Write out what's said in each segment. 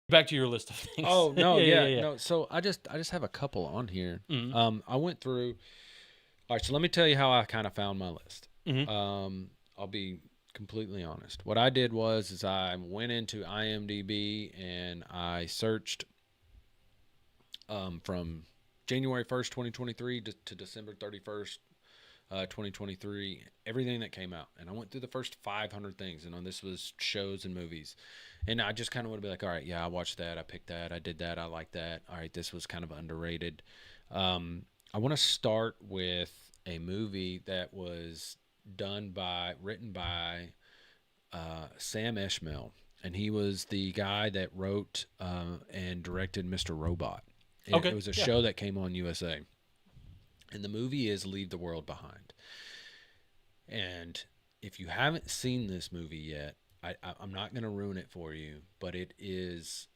Back to your list of things. Oh no, Yeah. no. So I just have a couple on here. Mm-hmm. I went through. All right, so let me tell you how I kind of found my list. Mm-hmm. I'll be completely honest. What I did was I went into IMDb and I searched from January 1st, 2023 to December 31st, 2023, everything that came out. And I went through the first 500 things, and this was shows and movies. And I just kind of would be like, all right, yeah, I watched that. I picked that. I did that. I like that. All right, this was kind of underrated. I want to start with a movie that was written by Sam Esmail. And he was the guy that wrote and directed Mr. Robot. It Okay. was a Yeah. show that came on USA. And the movie is Leave the World Behind. And if you haven't seen this movie yet, I'm not going to ruin it for you, but it is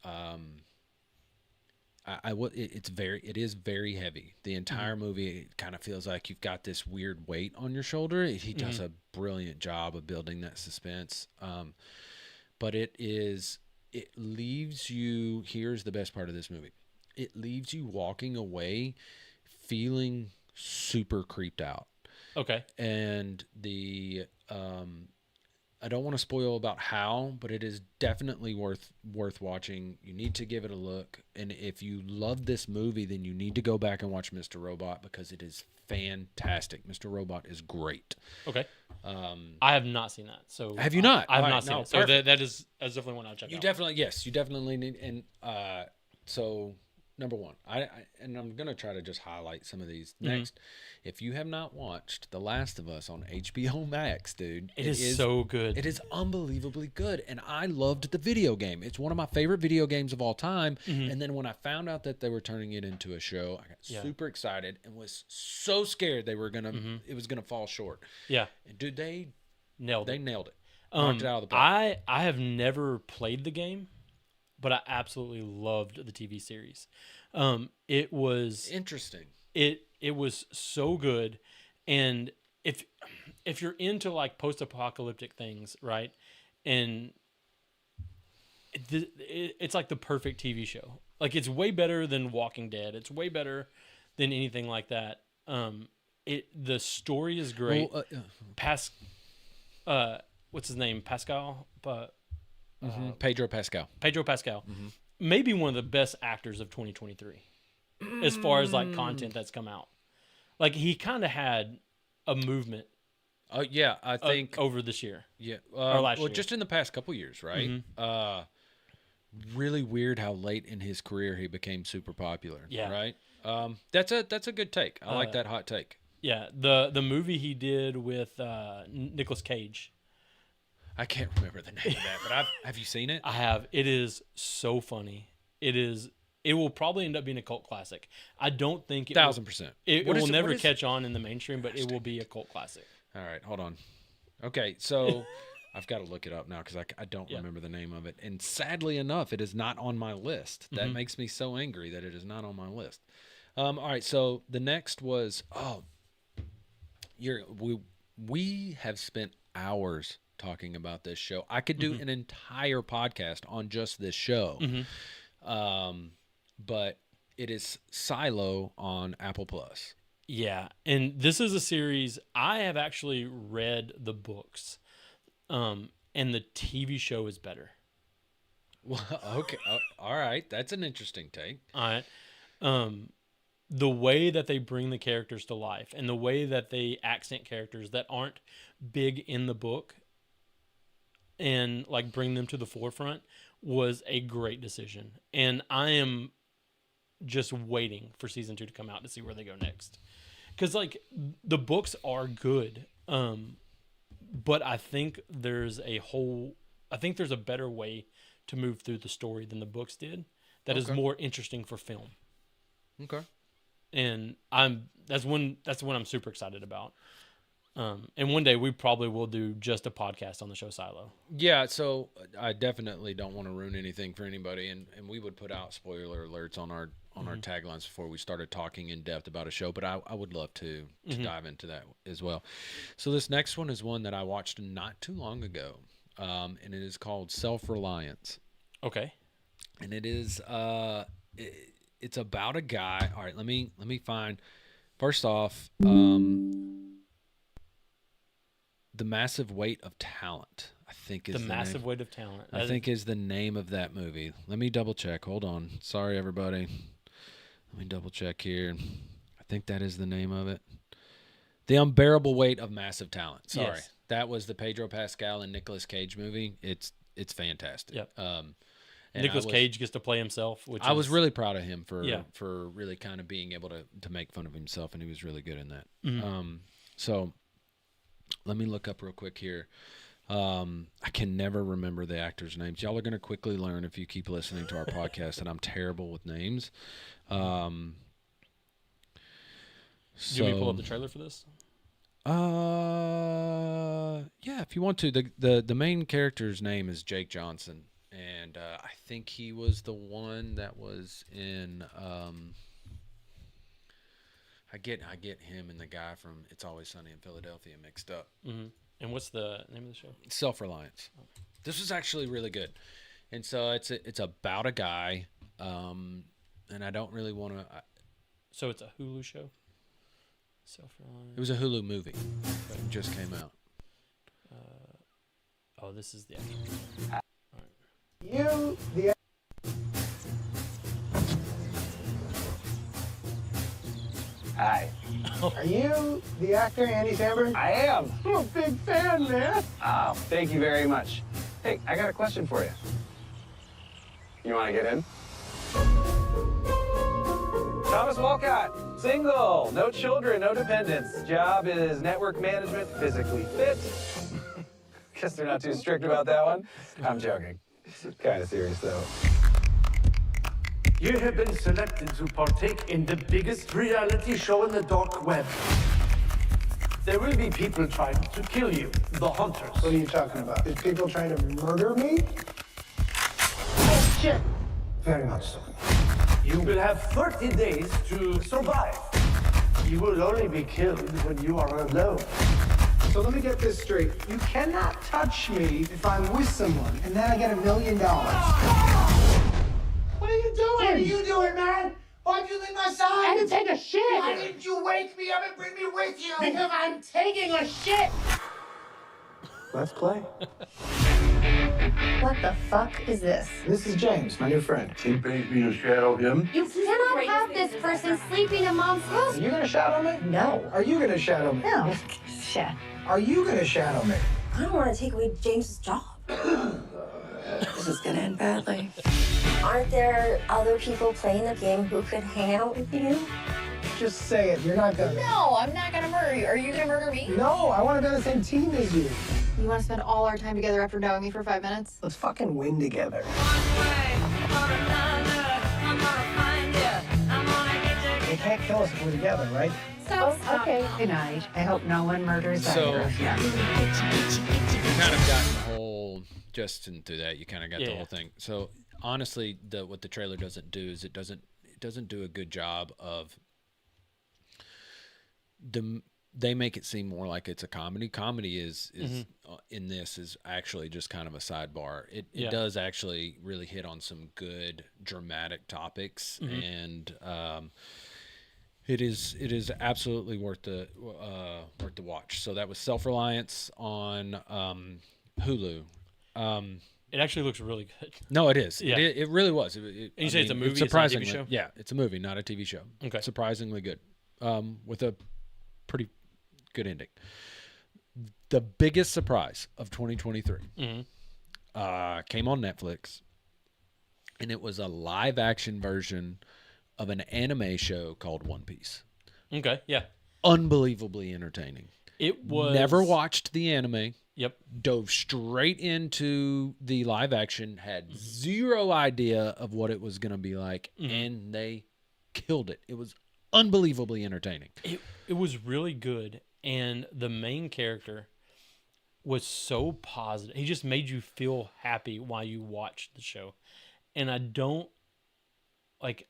it is very heavy. The entire movie, it kind of feels like you've got this weird weight on your shoulder. He does a brilliant job of building that suspense. But it leaves you. Here's the best part of this movie. It leaves you walking away feeling super creeped out. Okay. And I don't want to spoil about how, but it is definitely worth watching. You need to give it a look. And if you love this movie, then you need to go back and watch Mr. Robot because it is fantastic. Mr. Robot is great. Okay. I have not seen that. So have you not? I have All not right, seen no, it. So perfect. that's definitely one I'll check out. You definitely need. And so number one, and I'm gonna try to just highlight some of these next. If you have not watched The Last of Us on HBO Max, dude, It is so good. It is unbelievably good, and I loved the video game. It's one of my favorite video games of all time. And then when I found out that they were turning it into a show, I got super excited and was so scared they were gonna it was gonna fall short. Yeah. And dude, they nailed it. Knocked it out of the park. I have never played the game, but I absolutely loved the TV series. It was interesting. It was so good, and if you're into like post-apocalyptic things, right, and it's like the perfect TV show. Like it's way better than Walking Dead. It's way better than anything like that. The story is great. Well, What's his name? Pascal. Pedro Pascal. Pedro Pascal. Maybe one of the best actors of 2023 as far as like content that's come out. Like he kind of had a movement. Oh yeah, I think over this year. Yeah, or last year. Just in the past couple years, right? Really weird how late in his career he became super popular. Yeah. Right. That's a good take. I like that hot take. Yeah. The movie he did with Nicolas Cage. I can't remember the name of that, but have you seen it? I have. It is so funny. It will probably end up being a cult classic. I don't think 1,000%. It will never catch on in the mainstream, but it will be a cult classic. All right, hold on. Okay, so I've got to look it up now because I don't remember the name of it. And sadly enough, it is not on my list. That makes me so angry that it is not on my list. All right, so the next was, we have spent hours talking about this show. I could do an entire podcast on just this show. But it is Silo on Apple Plus. Yeah, and this is a series I have actually read the books, and the TV show is better. Well, okay, all right, that's an interesting take. All right, the way that they bring the characters to life and the way that they accent characters that aren't big in the book and like bring them to the forefront was a great decision, and I am just waiting for season 2 to come out to see where they go next. Because like the books are good, but I think there's a better way to move through the story than the books did. That is more interesting for film. Okay. And that's one I'm super excited about. And one day we probably will do just a podcast on the show Silo. Yeah, so I definitely don't want to ruin anything for anybody, and we would put out spoiler alerts on our taglines before we started talking in depth about a show, but I would love to dive into that as well. So this next one is one that I watched not too long ago, and it is called Self-Reliance. Okay. and it is it's about a guy. All right, let me find. First off, The Massive Weight of Talent, I think is The the Massive name. Weight of Talent. I think is the name of that movie. Let me double check. Hold on. Sorry, everybody. Let me double check here. I think that is the name of it. The Unbearable Weight of Massive Talent. Sorry, Yes. that was the Pedro Pascal and Nicolas Cage movie. It's fantastic. Yep. And Nicolas Cage gets to play himself, which I was is, really proud of him Yeah. for really kind of being able to make fun of himself, and he was really good in that. Mhm. So let me look up real quick here. I can never remember the actors' names. Y'all are going to quickly learn if you keep listening to our podcast that I'm terrible with names. Do you want me to pull up the trailer for this? Yeah, if you want to. The main character's name is Jake Johnson, and I think he was the one that was in. I get him and the guy from It's Always Sunny in Philadelphia mixed up. Mm-hmm. And what's the name of the show? Self-Reliance. This was actually really good, and so it's about a guy, and I don't really want to. So it's a Hulu show. Self-Reliant. It was a Hulu movie. It just came out. Oh, this is the. You, the. Hi. Are you the actor Andy Samberg? I am. I'm a big fan, man. Oh, thank you very much. Hey, I got a question for you. You want to get in? Thomas Walcott, single, no children, no dependents. Job is network management, physically fit. Guess they're not too strict about that one. I'm joking. Kind of serious, though. You have been selected to partake in the biggest reality show in the dark web. There will be people trying to kill you, the hunters. What are you talking about? Is people trying to murder me? Oh, shit. Very much so. You will have 30 days to survive. You will only be killed when you are alone. So let me get this straight. You cannot touch me if I'm with someone, and then I get $1 million. What are you doing? What are you doing, man? Why'd you leave my side? I had to take a shit. Why didn't you wake me up and bring me with you? Because I'm taking a shit. Let's play. What the fuck is this? This is James, my new friend. He pays me to shadow him. You cannot have this person sleeping in mom's house. Are you gonna shadow me? No. Are you gonna shadow me? No. Shit. Are you gonna shadow me? I don't want to take away James's job. This is gonna end badly. Aren't there other people playing the game who could hang out with you? Just say it. You're not gonna. No, I'm not gonna murder you. Are you gonna murder me? No, I want to be on the same team as you. You want to spend all our time together after knowing me for 5 minutes? Let's fucking win together. They can't kill us if we're together, right? Okay. Good night. I hope no one murders So- either of you. You kind of got the whole Justin through that. You kind of got the Yeah. whole thing. So honestly, what the trailer doesn't do is it doesn't do a good job of they make it seem more like it's a comedy. Comedy is in this is actually just kind of a sidebar. It Yeah. does actually really hit on some good dramatic topics, and it is absolutely worth the watch. So that was Self-Reliance on Hulu. It actually looks really good. No, it is. Yeah. It really was. And you say it's a movie, it's not a TV show? Yeah, it's a movie, not a TV show. Okay. Surprisingly good, with a pretty good ending. The biggest surprise of 2023 came on Netflix, and it was a live action version of an anime show called One Piece. Okay, yeah. Unbelievably entertaining. It was Never watched the anime. Yep. Dove straight into the live action, had zero idea of what it was going to be like, and they killed it. It was unbelievably entertaining. It was really good, and the main character was so positive. He just made you feel happy while you watched the show. And I don't like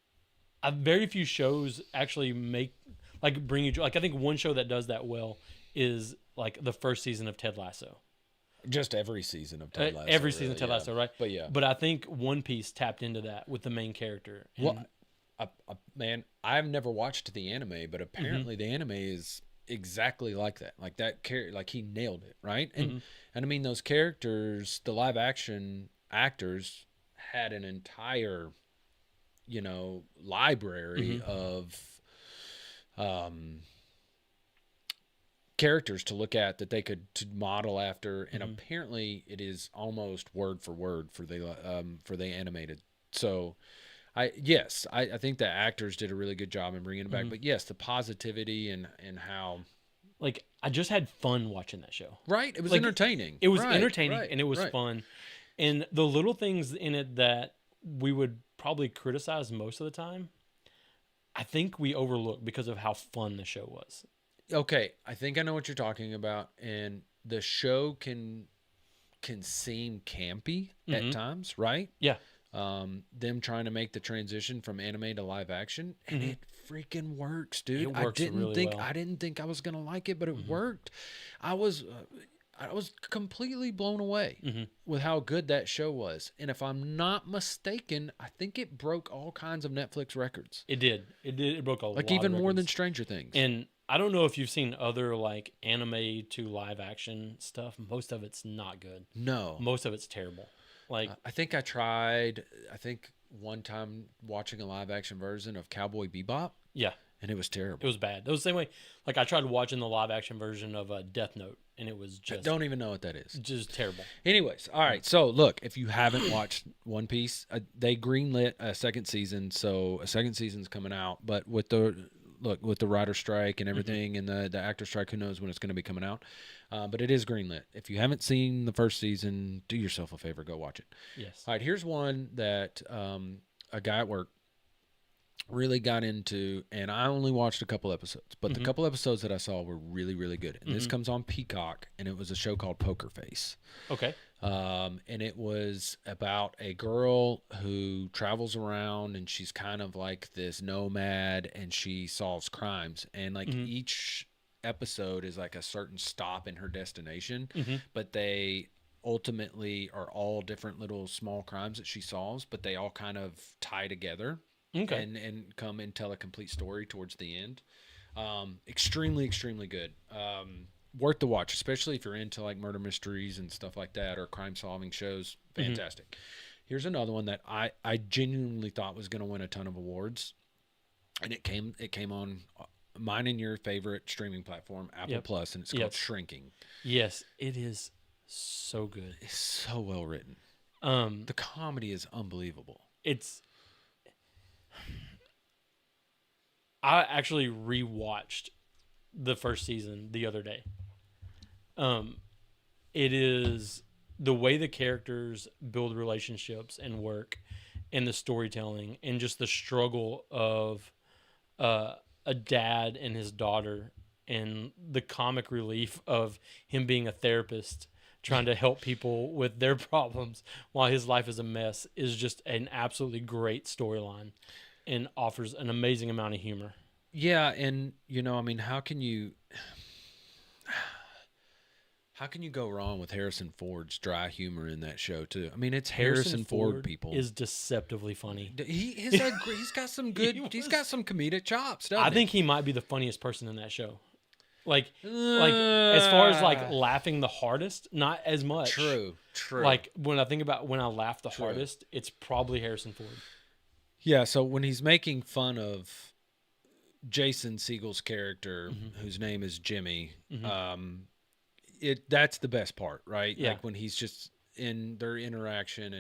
very few shows actually bring you, like, I think one show that does that well is like the first season of Ted Lasso. Just every season of Ted Lasso. Every season really, of Ted yeah. Lasso, right? But yeah. But I think One Piece tapped into that with the main character. And Well, man, I've never watched the anime, but apparently the anime is exactly like that. Like that character, like he nailed it, right? And I mean those characters, the live action actors had an entire, library of characters to look at that they could to model after, and apparently it is almost word for word for the animated. So I think the actors did a really good job in bringing it back. But yes, the positivity and how, like, I just had fun watching that show. right, it was Like, entertaining. It was Right, entertaining right, and it was right. fun. And the little things in it that we would probably criticize most of the time, I think we overlooked because of how fun the show was. Okay, I think I know what you're talking about, and the show can seem campy at times, right? Yeah. Them trying to make the transition from anime to live action, and it freaking works, dude. It works really well. I didn't think I was gonna like it, but it worked. I was completely blown away with how good that show was, and if I'm not mistaken, I think it broke all kinds of Netflix records. It did. It broke a lot Like of even more than records. Stranger Things. And I don't know if you've seen other like anime to live action stuff. Most of it's not good. No, Most of it's terrible. Like I think I tried. I think one time watching a live action version of Cowboy Bebop, yeah, and it was terrible. it was bad. It was the same way. Like I tried watching the live action version of Death Note, and it was I just don't even know what that is. just terrible. Anyways, all right. So look, if you haven't watched One Piece, they greenlit a second season, so a second season's coming out. But with the writer strike and everything, and the actor strike, who knows when it's going to be coming out? But it is greenlit. If you haven't seen the first season, do yourself a favor, go watch it. Yes. All right, here's one that a guy at work really got into, and I only watched a couple episodes, but the couple episodes that I saw were really, really good. And this comes on Peacock, and it was a show called Poker Face. Okay. And it was about a girl who travels around, and she's kind of like this nomad, and she solves crimes. And like each episode is like a certain stop in her destination, but they ultimately are all different little small crimes that she solves, but they all kind of tie together. Okay. And come and tell a complete story towards the end. Extremely, extremely good. Worth the watch, especially if you're into like murder mysteries and stuff like that, or crime solving shows. Fantastic. Here's another one that I genuinely thought was going to win a ton of awards, and it came on mine and your favorite streaming platform, Apple Plus, and it's called Shrinking. Yes, it is so good. It's so well written. The comedy is unbelievable. I actually rewatched the first season the other day. It is the way the characters build relationships and work, and the storytelling, and just the struggle of a dad and his daughter, and the comic relief of him being a therapist trying to help people with their problems while his life is a mess, is just an absolutely great storyline and offers an amazing amount of humor. Yeah, and I mean, how can you go wrong with Harrison Ford's dry humor in that show too? I mean, it's Harrison Ford, people. Is deceptively funny. He's got some good. He's got some comedic chops. Doesn't I think he might be the funniest person in that show. Like as far as like laughing the hardest, not as much. True. Like when I think about when I laugh the hardest, it's probably Harrison Ford. Yeah. So when he's making fun of Jason Segel's character, whose name is Jimmy, that's the best part, right? Yeah. Like when he's just in their interaction,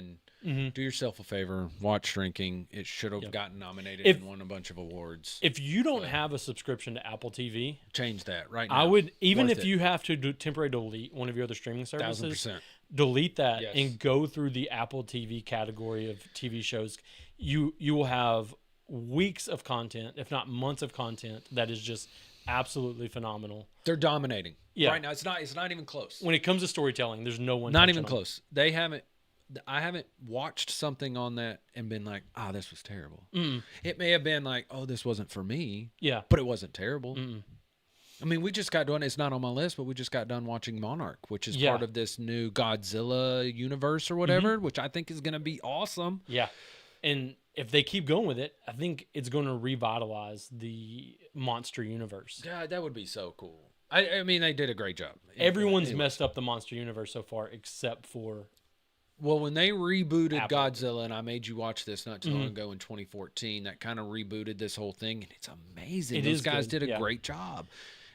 and do yourself a favor, watch Shrinking. It should have gotten nominated and won a bunch of awards. If you don't have a subscription to Apple TV, change that right now. I would, even Worth if it. you have to temporarily delete one of your other streaming services, 1000%. delete that Yes. and go through the Apple TV category of TV shows. You will have weeks of content, if not months of content, that is just absolutely phenomenal. They're dominating. Yeah. Right now, it's not even close. When it comes to storytelling, there's no one Not touching even them. close. I haven't watched something on that and been like, this was terrible. It may have been like, this wasn't for me. Yeah. But it wasn't terrible. I mean, we just got done. It's not on my list, but we just got done watching Monarch, which is Yeah. part of this new Godzilla universe or whatever, which I think is going to be awesome. Yeah. And if they keep going with it, I think it's going to revitalize the monster universe. Yeah, that would be so cool. I mean, they did a great job. Everyone's Anyway. messed up the monster universe so far, except for Well, when they rebooted Apple. Godzilla, and I made you watch this not too long ago in 2014, that kind of rebooted this whole thing, and it's amazing. Those guys did a great job,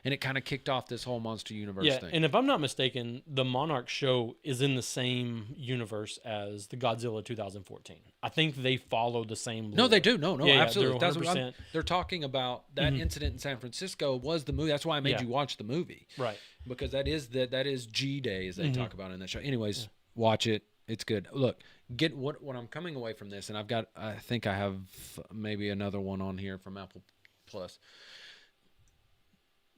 and it kind of kicked off this whole monster universe thing. And if I'm not mistaken, the Monarch show is in the same universe as the Godzilla 2014. I think they follow the same. No, lore. they do. No, Yeah, absolutely. they're That's what 100%. they're talking about. That incident in San Francisco was the movie. That's why I made you watch the movie, Right. because that is G Day, as they talk about in that show. Anyways, watch it. It's good. Look, get what I'm coming away from this, and I think I have maybe another one on here from Apple Plus.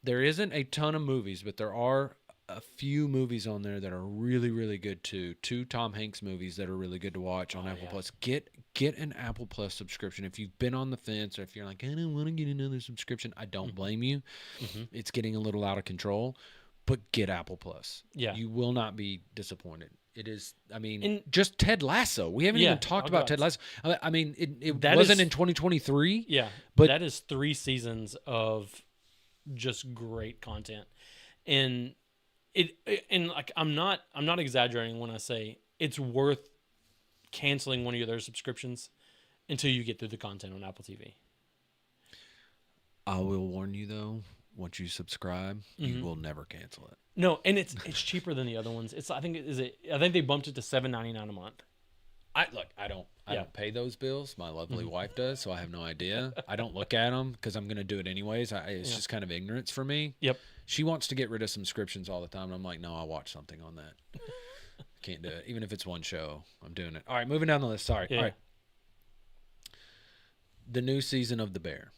There isn't a ton of movies, but there are a few movies on there that are really, really good too. 2 Tom Hanks movies that are really good to watch on Apple Plus. Get an Apple Plus subscription. If you've been on the fence, or if you're like, I don't want to get another subscription, I don't blame you. It's getting a little out of control, but get Apple Plus. Yeah. You will not be disappointed. It is, I mean, just Ted Lasso. We haven't even talked about Ted Lasso. I mean, it wasn't in 2023. Yeah, but that is 3 seasons of just great content, and like I'm not exaggerating when I say it's worth canceling one of your other subscriptions until you get through the content on Apple TV. I will warn you though, once you subscribe, you will never cancel it. No, and it's cheaper than the other ones. I think they bumped it to $7.99 a month. I don't pay those bills. My lovely wife does, so I have no idea. I don't look at them because I'm going to do it anyways. It's just kind of ignorance for me. Yep. She wants to get rid of subscriptions all the time, and I'm like, no, I'll watch something on that. Can't do it. Even if it's one show, I'm doing it. All right, moving down the list. Sorry. Yeah. All right. The new season of The Bear.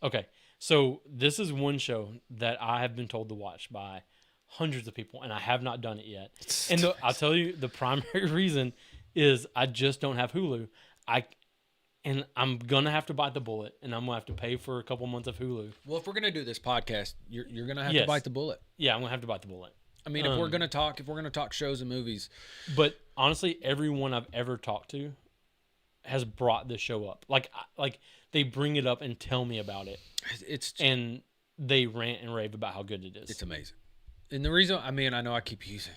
Okay, so this is one show that I have been told to watch by hundreds of people, and I have not done it yet. And I'll tell you, the primary reason is I just don't have Hulu. And I'm gonna have to bite the bullet, and I'm gonna have to pay for a couple months of Hulu. Well, if we're gonna do this podcast, you're gonna have to Yes. bite the bullet. Yeah, I'm gonna have to bite the bullet. I mean, if we're gonna talk shows and movies, But honestly, everyone I've ever talked to has brought this show up. Like they bring it up and tell me about it, and they rant and rave about how good it is. It's amazing. And the reason, I mean, I know I keep using,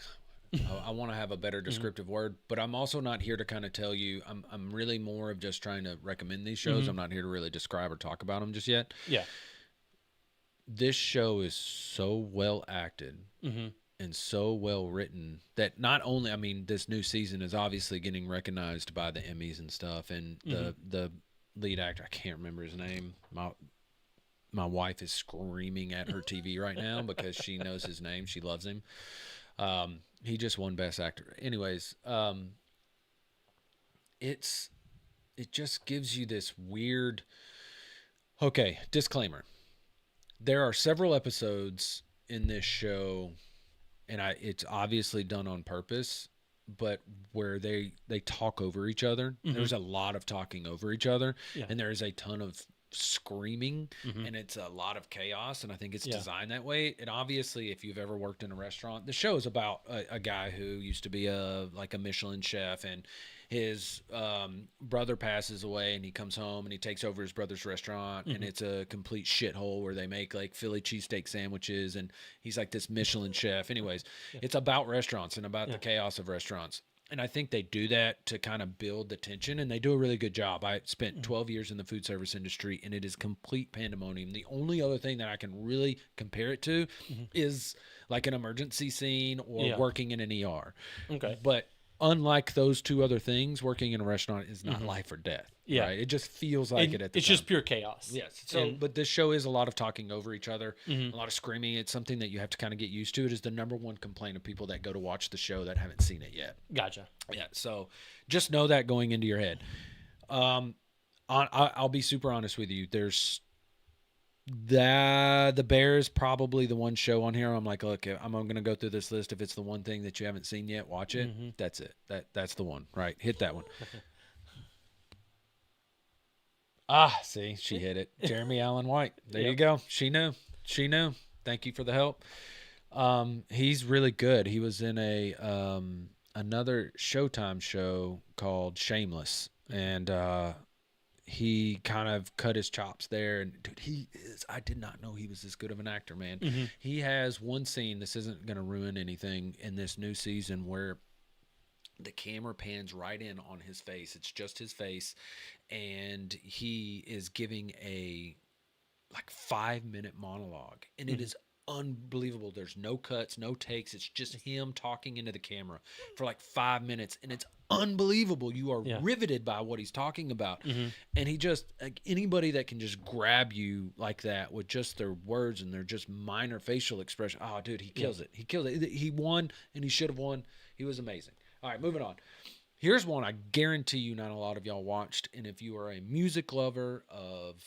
I want to have a better descriptive word, but I'm also not here to kind of tell you. I'm really more of just trying to recommend these shows. I'm not here to really describe or talk about them just yet. Yeah. This show is so well acted and so well written that not only, I mean, this new season is obviously getting recognized by the Emmys and stuff, and the lead actor, I can't remember his name. My wife is screaming at her TV right now because she knows his name. She loves him. He just won Best Actor. Anyways, it just gives you this weird. Okay, disclaimer. There are several episodes in this show, and it's obviously done on purpose, but where they talk over each other. There's a lot of talking over each other, and there is a ton of screaming, and it's a lot of chaos, and I think it's designed that way. And obviously, if you've ever worked in a restaurant, the show is about a guy who used to be a Michelin chef, and his brother passes away, and he comes home and he takes over his brother's restaurant, and it's a complete shithole where they make like Philly cheesesteak sandwiches, and he's like this Michelin chef. Anyways, it's about restaurants and about the chaos of restaurants. And I think they do that to kind of build the tension, and they do a really good job. I spent 12 years in the food service industry, and it is complete pandemonium. The only other thing that I can really compare it to is like an emergency scene or working in an ER. Okay. But unlike those two other things, working in a restaurant is not life or death. Yeah. Right? It just feels like it at the It's time. just pure chaos. Yes. So, but this show is a lot of talking over each other, a lot of screaming. It's something that you have to kind of get used to. It is the number one complaint of people that go to watch the show that haven't seen it yet. Gotcha. Yeah. So just know that going into your head. I'll be super honest with you. There's the Bear is probably the one show on here I'm like, look, I'm going to go through this list. If it's the one thing that you haven't seen yet, watch it. That's it. That's the one. Right. Hit that one. See, she hit it. Jeremy Allen White. There you go. She knew. Thank you for the help. He's really good. He was in a another Showtime show called Shameless, and he kind of cut his chops there. And dude, I did not know he was this good of an actor, man. Mm-hmm. He has one scene. This isn't going to ruin anything in this new season where the camera pans right in on his face. It's just his face, and he is giving a like 5-minute monologue, and it is unbelievable. There's no cuts, no takes. It's just him talking into the camera for like 5 minutes, and it's unbelievable. You are riveted by what he's talking about. And he just, like, anybody that can just grab you like that with just their words and their just minor facial expression. Oh, dude, he kills it. He kills it. He won, and he should have won. He was amazing. All right, moving on. Here's one I guarantee you not a lot of y'all watched, and if you are a music lover of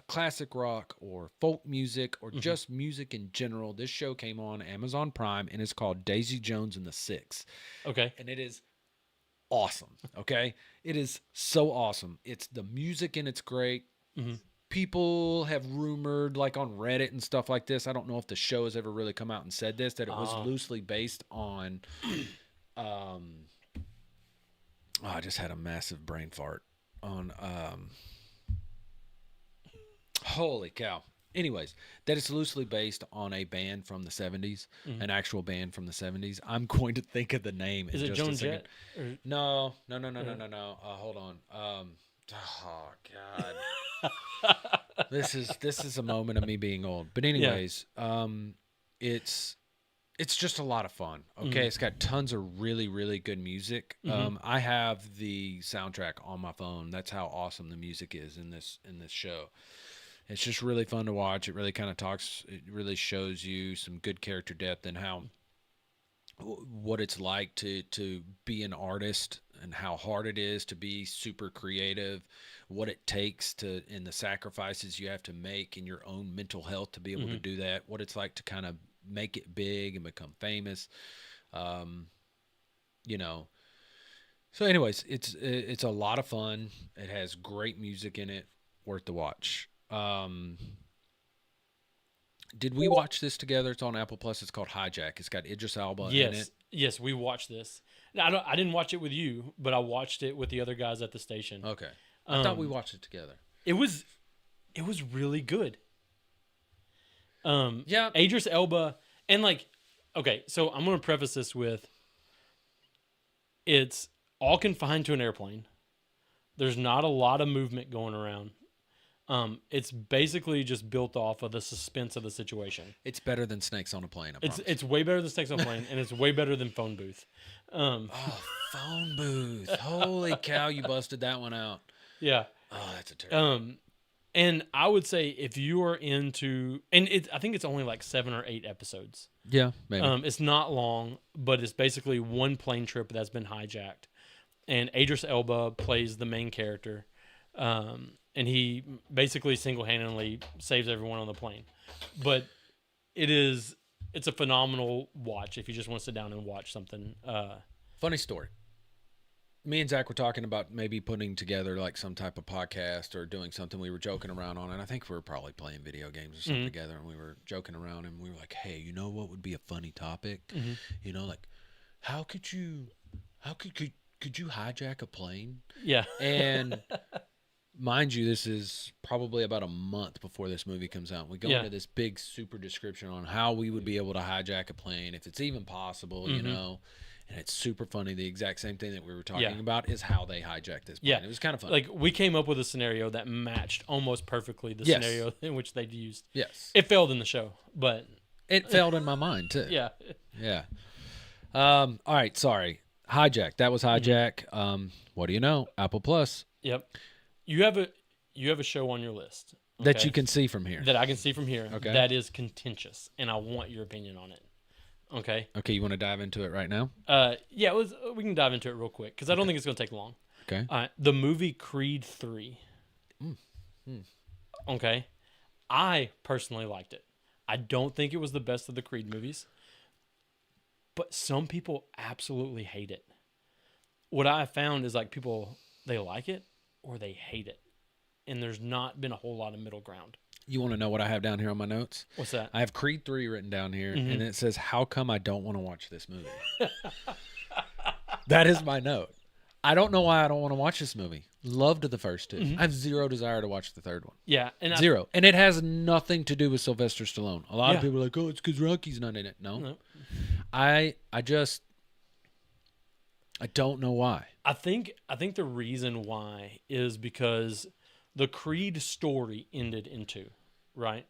classic rock or folk music or just music in general, this show came on Amazon Prime, and it's called Daisy Jones and the Six. Okay. And it is awesome. Okay. It is so awesome. It's the music, and it's great. People have rumored, like on Reddit and stuff like this, I don't know if the show has ever really come out and said this, that it was loosely based on I just had a massive brain fart on holy cow. Anyways, that it's loosely based on a band from the 70s, an actual band from the 70s. I'm going to think of the name. Is it Joan Jett? No. Hold on. Oh God. This is a moment of me being old. But anyways, it's just a lot of fun. Okay, it's got tons of really, really good music. I have the soundtrack on my phone. That's how awesome the music is in this show. It's just really fun to watch. It really kind of it really shows you some good character depth and what it's like to be an artist and how hard it is to be super creative, what it takes and the sacrifices you have to make in your own mental health to be able to do that, what it's like to kind of make it big and become famous. So anyways, it's a lot of fun. It has great music in it, worth the watch. Did we watch this together? It's on Apple Plus. It's called Hijack. It's got Idris Elba in it. Yes, we watched this. Now, I didn't watch it with you, but I watched it with the other guys at the station. Okay. I thought we watched it together. It was really good. Yeah. Idris Elba, and like, okay, so I'm going to preface this with, it's all confined to an airplane. There's not a lot of movement going around. It's basically just built off of the suspense of the situation. It's better than Snakes on a Plane. It's way better than Snakes on a Plane, and it's way better than Phone Booth. Phone Booth! Holy cow, you busted that one out. Yeah. Oh, that's a terrible. And I would say if you are into, and I think it's only like 7 or 8 episodes. Yeah, maybe. It's not long, but it's basically one plane trip that's been hijacked, and Idris Elba plays the main character. And he basically single-handedly saves everyone on the plane. But it's a phenomenal watch if you just want to sit down and watch something. Funny story. Me and Zach were talking about maybe putting together like some type of podcast or doing something. We were joking around on it. I think we were probably playing video games or something together, and we were joking around, and we were like, hey, you know what would be a funny topic? You know, like, could you hijack a plane? Yeah. And mind you, this is probably about a month before this movie comes out. We go into this big super description on how we would be able to hijack a plane, if it's even possible, you know. And it's super funny. The exact same thing that we were talking about is how they hijacked this plane. Yeah. It was kind of funny. Like, we came up with a scenario that matched almost perfectly the scenario in which they'd used. Yes. It failed in the show, but it failed in my mind, too. Yeah. Yeah. All right, sorry. Hijack. That was Hijack. What do you know? Apple Plus. Yep. You have a show on your list that you can see from here. That I can see from here. Okay. That is contentious, and I want your opinion on it. Okay. Okay, you want to dive into it right now? Yeah, we can dive into it real quick because I don't think it's going to take long. Okay. The movie Creed 3. Okay. I personally liked it. I don't think it was the best of the Creed movies, but some people absolutely hate it. What I found is like people, they like it or they hate it, and there's not been a whole lot of middle ground. You want to know what I have down here on my notes? What's that? I have Creed 3 written down here, Mm-hmm. and it says, "How come I don't want to watch this movie?" That is my note. I don't know why I don't want to watch this movie. Loved the first two. Mm-hmm. I have zero desire to watch the third one. Yeah, and Zero. And it has nothing to do with Sylvester Stallone. A lot Yeah. of people are like, "Oh, it's because Rocky's not in it." No. No. I don't know why. I think the reason why is because the Creed story ended in 2, right?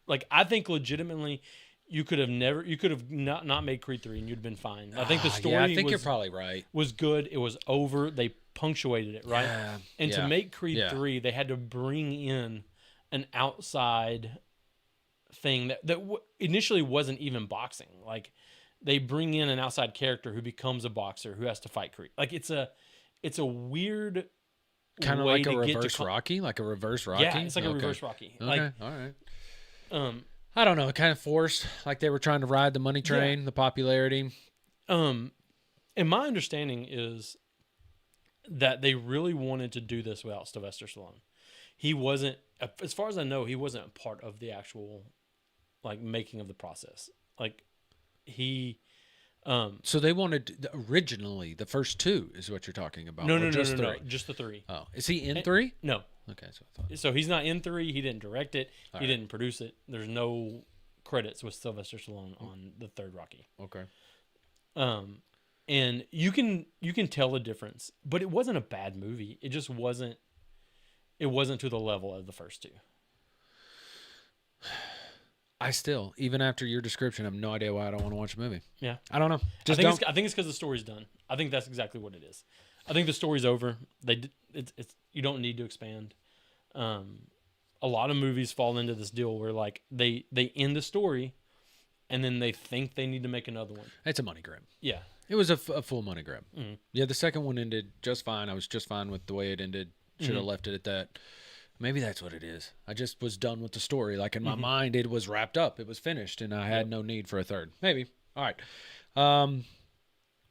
Like I think legitimately you could have not made Creed 3 and you'd been fine. I think the story Yeah, I think you're probably right. was good. It was over. They punctuated it, right? Yeah, And to yeah, make Creed yeah. 3, they had to bring in an outside thing that initially wasn't even boxing. Like they bring in an outside character who becomes a boxer who has to fight Creed. Like it's a weird Kind of way like a to get to reverse Rocky, like a reverse Rocky. Yeah, it's like a Okay. reverse Rocky. Okay, Like all right. I I don't know, kind of forced, like they were trying to ride the money train, the popularity. and my understanding is that they really wanted to do this without Sylvester Stallone. He wasn't, as far as I know, he wasn't a part of the actual like making of the process. Like he So they wanted originally the first two is what you're talking about. no, or no, no, just no, three? no, just the 3. Oh, is he in 3? No. Okay, so I thought. So he's not in 3. He didn't direct it. He right. didn't produce it. There's no credits with Sylvester Stallone on the third Rocky. Okay. And you can tell the difference, but it wasn't a bad movie. It just wasn't. It wasn't to the level of the first 2. I still, even after your description, I have no idea why I don't want to watch the movie. Yeah, I don't know. Just I don't. think it's because the story's done. I think that's exactly what it is. I think the story's over. It's you don't need to expand. A lot of movies fall into this deal where like they end the story, and then they think they need to make another one. It's a money grab. Yeah, It was a full money grab. Mm-hmm. Yeah, the second one ended just fine. I was just fine with the way it ended. Should have left it at that. Maybe that's what it is. I just was done with the story. Like in my mind, it was wrapped up. It was finished, and I had no need for a third. Maybe. All right.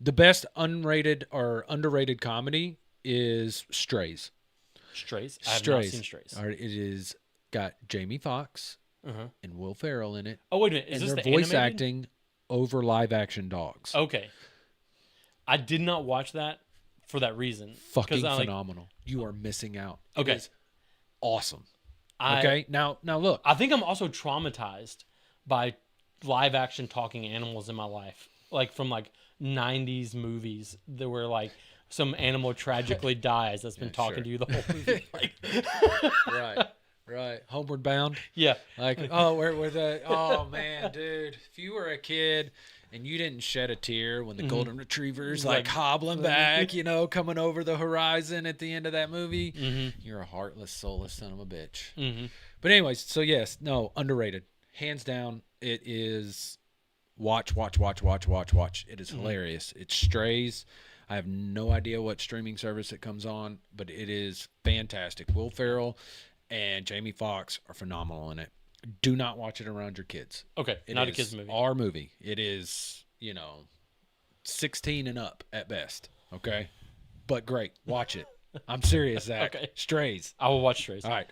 The best unrated or underrated comedy is Strays. Strays. I have not seen Strays. All right, it is got Jamie Foxx Uh-huh. and Will Ferrell in it. Oh wait a minute, is and this they're the voice animated? acting over live action dogs. Okay, I did not watch that for that reason. Fucking 'Cause I, like, phenomenal. You are missing out. Okay. It is awesome. I- Okay. Now look. I think I'm also traumatized by live action talking animals in my life, like from like 90s movies that were like some animal tragically dies that's been talking sure. to you the whole movie. Like, Right. Homeward Bound. yeah, Like, oh, where the oh man, dude. If you were a kid and you didn't shed a tear when the golden retriever's like hobbling back, coming over the horizon at the end of that movie, you're a heartless, soulless son of a bitch. But anyways, so yes, no, underrated. Hands down, it is watch. It is hilarious. It's Strays. I have no idea what streaming service it comes on, but it is fantastic. Will Ferrell and Jamie Foxx are phenomenal in it. Do not watch it around your kids. okay, It not a is kids movie. Our movie. It is, 16 and up at best. Okay, but great. Watch it. I'm serious, Zach. Okay. Strays. I will watch Strays. All right.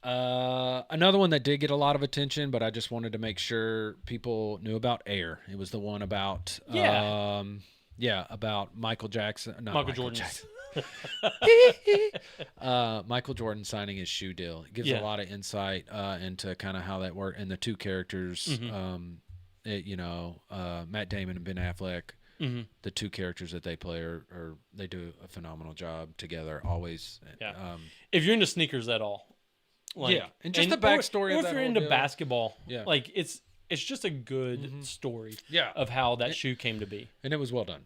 Another one that did get a lot of attention, but I just wanted to make sure people knew about Air. It was the one about about Michael Jackson. Not Michael Jordan. Jackson. Michael Jordan signing his shoe deal. It gives Yeah. a lot of insight into kind of how that worked, and the two characters, Matt Damon and Ben Affleck. The two characters that they play are they do a phenomenal job together. Always. Yeah. If you're into sneakers at all, like, Yeah, and just the backstory or of if that you're whole into deal. basketball, Yeah. like it's just a good story. Yeah. Of how that shoe came to be. And it was well done.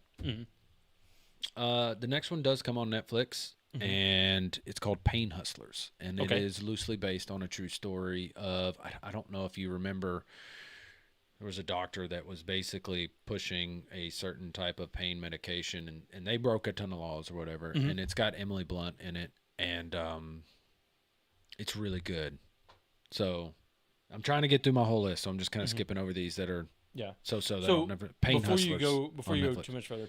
The next one does come on Netflix, and it's called Pain Hustlers, and it Okay. is loosely based on a true story of I don't know if you remember. There was a doctor that was basically pushing a certain type of pain medication, and they broke a ton of laws or whatever. And it's got Emily Blunt in it, and it's really good. So I'm trying to get through my whole list, so I'm just kind of skipping over these that are Yeah. so that So I'll never. Pain before Hustlers you on go Netflix. too much further,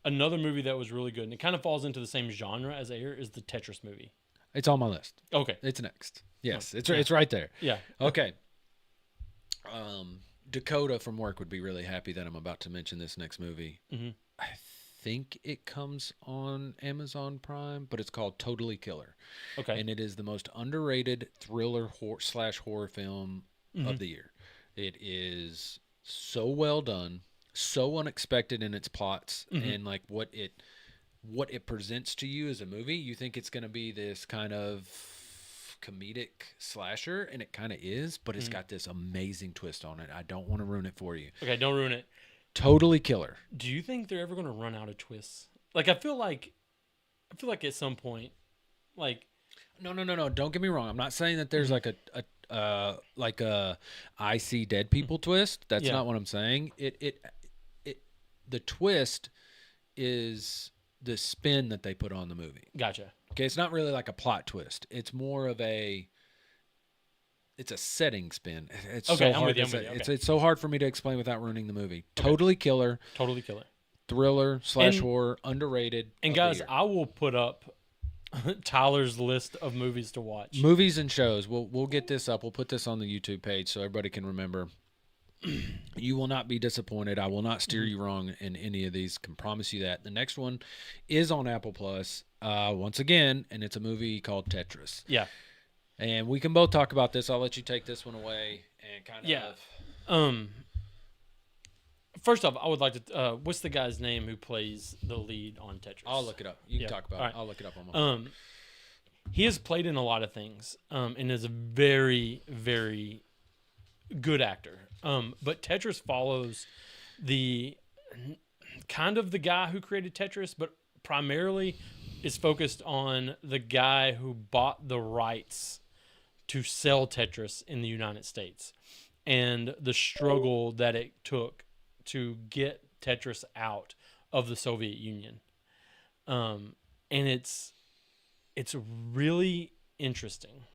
another movie that was really good and it kind of falls into the same genre as Air is the Tetris movie. It's on my list. Okay. It's next. Yes, Oh, it's right there. Yeah. Okay. Dakota from work would be really happy that I'm about to mention this next movie. Mm-hmm. I think it comes on Amazon Prime, but it's called Totally Killer. Okay. And it is the most underrated thriller slash horror film of the year. It is so well done, so unexpected in its plots, and like what it presents to you as a movie. You think it's going to be this kind of comedic slasher, and it kind of is, but it's got this amazing twist on it. I don't want to ruin it for you. Okay, don't ruin it. Totally Killer. Do you think they're ever going to run out of twists? Like I feel like at some point, like No. Don't get me wrong. I'm not saying that there's like a I see dead people twist. That's Yeah. not what I'm saying. The twist is the spin that they put on the movie. gotcha. Okay, it's not really like a plot twist. It's more of it's a setting spin. It's Okay, so I'm hard with you, to I'm with say. you, okay. It's so hard for me to explain without ruining the movie. Totally Killer, Totally Killer. thriller slash And- horror, underrated. And of the guys, year. I will put up Tyler's list of movies to watch. Movies and shows. We'll get this up. We'll put this on the YouTube page so everybody can remember. You will not be disappointed. I will not steer you wrong in any of these. Can promise you that. The next one is on Apple Plus once again, and it's a movie called Tetris. Yeah. And we can both talk about this. I'll let you take this one away and kind of. Yeah. First off, I would like to. What's the guy's name who plays the lead on Tetris? I'll look it up. You can Yeah. talk about All it. right. I'll look it up on my phone. He has played in a lot of things, and is a very, very good actor. But Tetris follows the kind of the guy who created Tetris, but primarily is focused on the guy who bought the rights to sell Tetris in the United States and the struggle that it took to get Tetris out of the Soviet Union. And it's really interesting.